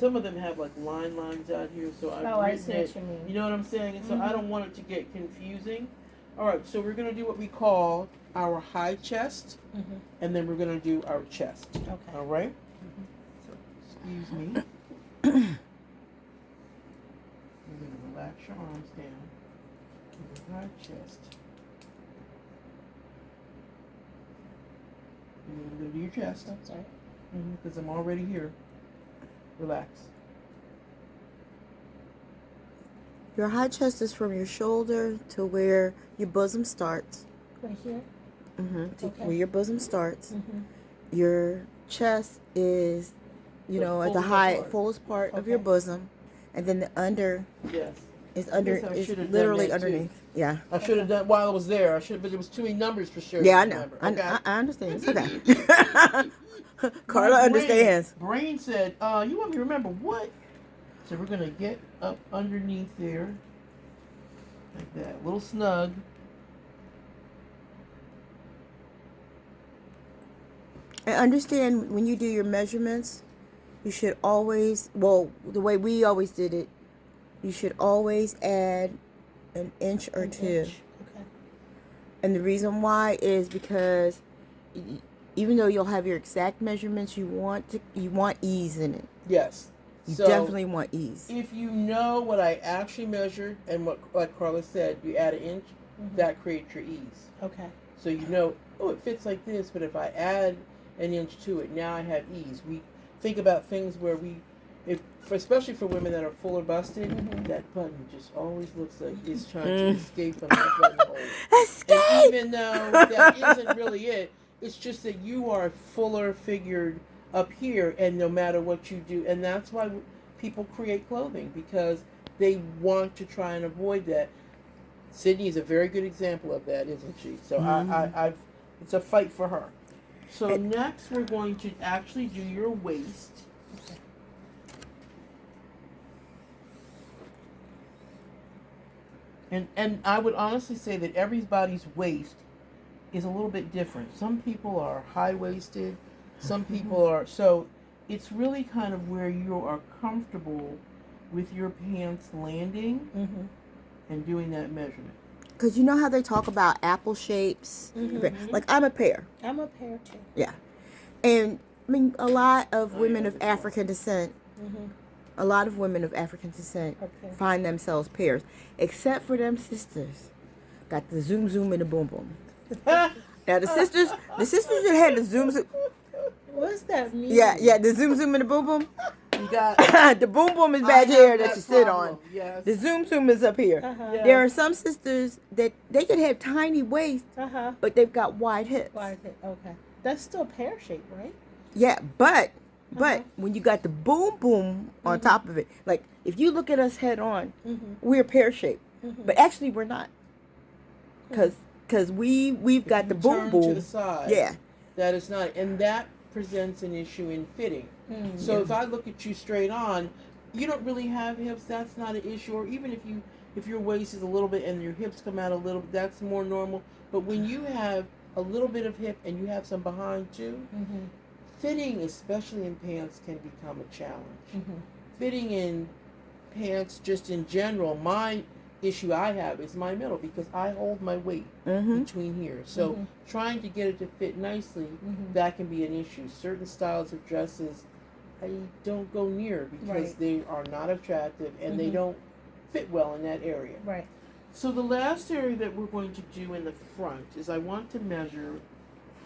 some of them have like lines out here, so I've I written see it. what you mean. You know what I'm saying? And so I don't want it to get confusing. All right, so we're gonna do what we call our high chest, and then we're gonna do our chest. Okay. All right. So excuse me. You're gonna relax your arms down. Your high chest. And then I'm gonna do your chest. I'm sorry. Because I'm already here. Relax. Your high chest is from your shoulder to where your bosom starts. Right here? To Okay. where your bosom starts. Your chest is, The at the fullest part of your Okay. bosom. And then the under Yes. is I should have done literally that, too. underneath. Yeah. I should have done while I was there. But there was too many numbers for sure. Yeah, I know. Remember. I, Okay. I understand. It's okay. Carla understands. Brain said, you want me to remember what? So we're going to get up underneath there. Like that. A little snug. And understand when you do your measurements, you should always, the way we always did it, you should always add an inch or two. Okay. And the reason why is because even though you'll have your exact measurements, you want ease in it. Yes. You So, definitely want ease. if you know what I actually measured and what, like Carla said, you add an inch, that creates your ease. Okay. So you know, it fits like this, but if I add an inch to it, now I have ease. We think about things where especially for women that are fuller busted, that button just always looks like it's trying to escape from that buttonhole. Escape! And even though that isn't really it, it's just that you are fuller figured up here, and no matter what you do, and that's why people create clothing, because they want to try and avoid that. Sydney is a very good example of that, isn't she? So I've it's a fight for her. So next we're going to actually do your waist. And I would honestly say that everybody's waist is a little bit different. Some people are high-waisted, some people are, so it's really kind of where you are comfortable with your pants landing and doing that measurement. Because you know how they talk about apple shapes? Like, I'm a pear. I'm a pear too. Yeah. And, I mean, a lot of women of African descent, find themselves pears. Except for them sisters. Got the zoom zoom and the boom boom. Now, the sisters that had the zoom zoom. What's that mean? Yeah, the zoom zoom and the boom boom. You got The boom boom is back here that you sit on. Yes. The zoom zoom is up here. Yes. There are some sisters that they could have tiny waists, but they've got wide hips. Wide hip. Okay. That's still pear shape, right? Yeah, but when you got the boom boom on top of it, like if you look at us head on, we're pear shaped, but actually we're not, because we've got the boom Turn boom to the side. Yeah, That is not, and that presents an issue in fitting. So if I look at you straight on, you don't really have hips. That's not an issue. Or even if your waist is a little bit and your hips come out a little, that's more normal. But when you have a little bit of hip and you have some behind too, fitting, especially in pants, can become a challenge. Fitting in pants, just in general, my issue I have is my middle, because I hold my weight between here. So trying to get it to fit nicely, that can be an issue. Certain styles of dresses I don't go near because they are not attractive and they don't fit well in that area. Right. So the last area that we're going to do in the front is I want to measure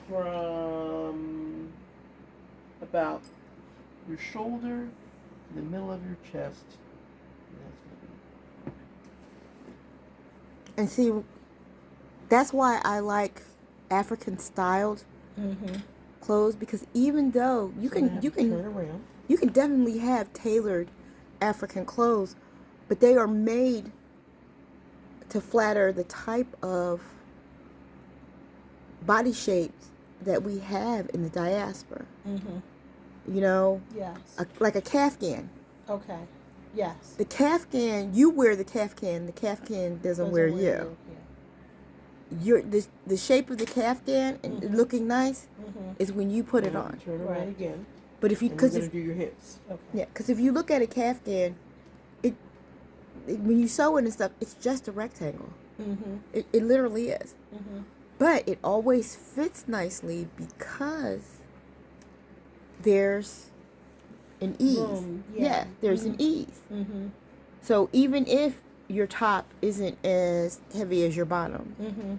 from about your shoulder to the middle of your chest. and see, that's why I like African styled clothes, because even though you can turn around. you can definitely have tailored African clothes, but they are made to flatter the type of body shapes that we have in the diaspora. You know, Yes. like a kaftan. Okay. Yes. The kaftan, you wear the kaftan doesn't wear you. The shape of the kaftan and it looking nice is when you put it on. Turn around again. But if you, And we're because going to do your hips. Okay. yeah, because if you look at a Kaftan, it when you sew it and stuff, it's just a rectangle. Mm-hmm. It literally is. Mm-hmm. But it always fits nicely because there's an ease. Room, Yeah. yeah. There's an ease. Mm-hmm. So even if your top isn't as heavy as your bottom, Mm-hmm.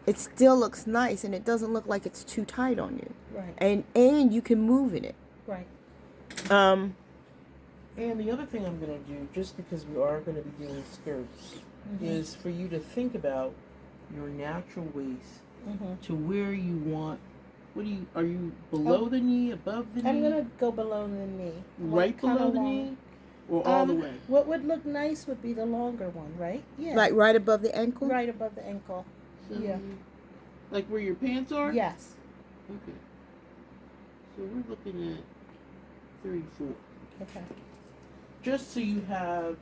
it still looks nice and it doesn't look like it's too tight on you. Right. And you can move in it. Right. And the other thing I'm going to do, just because we are going to be doing skirts, is for you to think about your natural waist to where you want. Are you below the knee, above the knee? I'm gonna go below the knee. Right below the knee, or all the way? What would look nice would be the longer one, right? Yeah. Like right above the ankle? Right above the ankle. So, Yeah. Like where your pants are? Yes. Okay. So we're looking at 34. Okay. Just so you have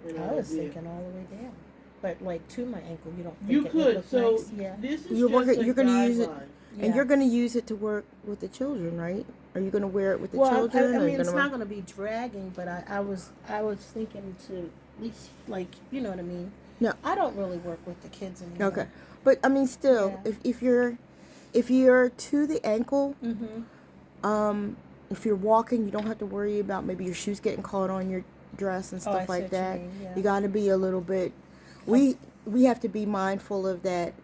an I was idea. thinking all the way down, but like to my ankle, you don't think You it would could. look So nice? Yeah. this is You're just working- a you're gonna use it- guideline. And Yeah. you're going to use it to work with the children, right? Are you going to wear it with the Well, children? I or mean, you it's gonna not going to be dragging, but I was thinking to at least like you know what I mean. No. I don't really work with the kids anymore. Okay. But I mean, still, Yeah. if you're to the ankle, Mm-hmm. if you're walking, you don't have to worry about maybe your shoes getting caught on your dress and Oh, I stuff see like what you that. mean, yeah. You got to be a little bit. We have to be mindful of that.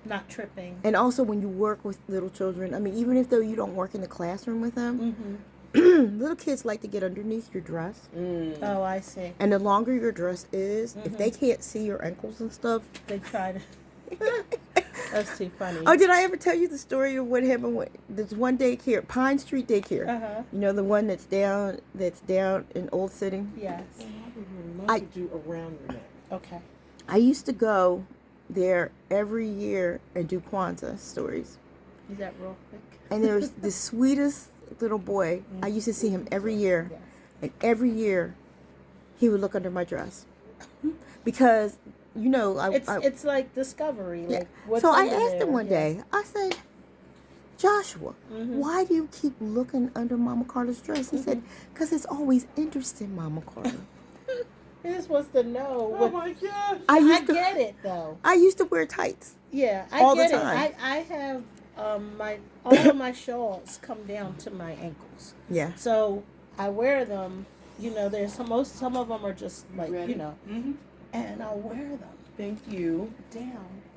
Not tripping. And also when you work with little children, I mean, even if though you don't work in the classroom with them, Mm-hmm. little kids like to get underneath your dress. Oh, I see. And the longer your dress is, if they can't see your ankles and stuff. They try to. That's too funny. Oh, did I ever tell you the story of what happened with this one daycare, Pine Street Daycare? Uh-huh. You know, the one that's down in Old City? Yes. I would love to do around your neck. Okay. I used to go there every year and do Kwanzaa stories. Is that real quick? And there was the sweetest little boy. I used to see him every year. Yes. And every year, he would look under my dress. Because, you know, It's like discovery. yeah. Like what's So I under asked there. him one Yeah. day, I said, Joshua, Mhm. why do you keep looking under Mama Carter's dress? He said, because it's always interesting, Mama Carter. He just wants to know. Oh What, my gosh! I get it though. I used to wear tights. Yeah, I all the get it. time. I have all of my shawls come down to my ankles, Yeah. so I wear them. You know, there's some of them are just like Ready? you know, Mm-hmm. and I'll wear them Thank you. down.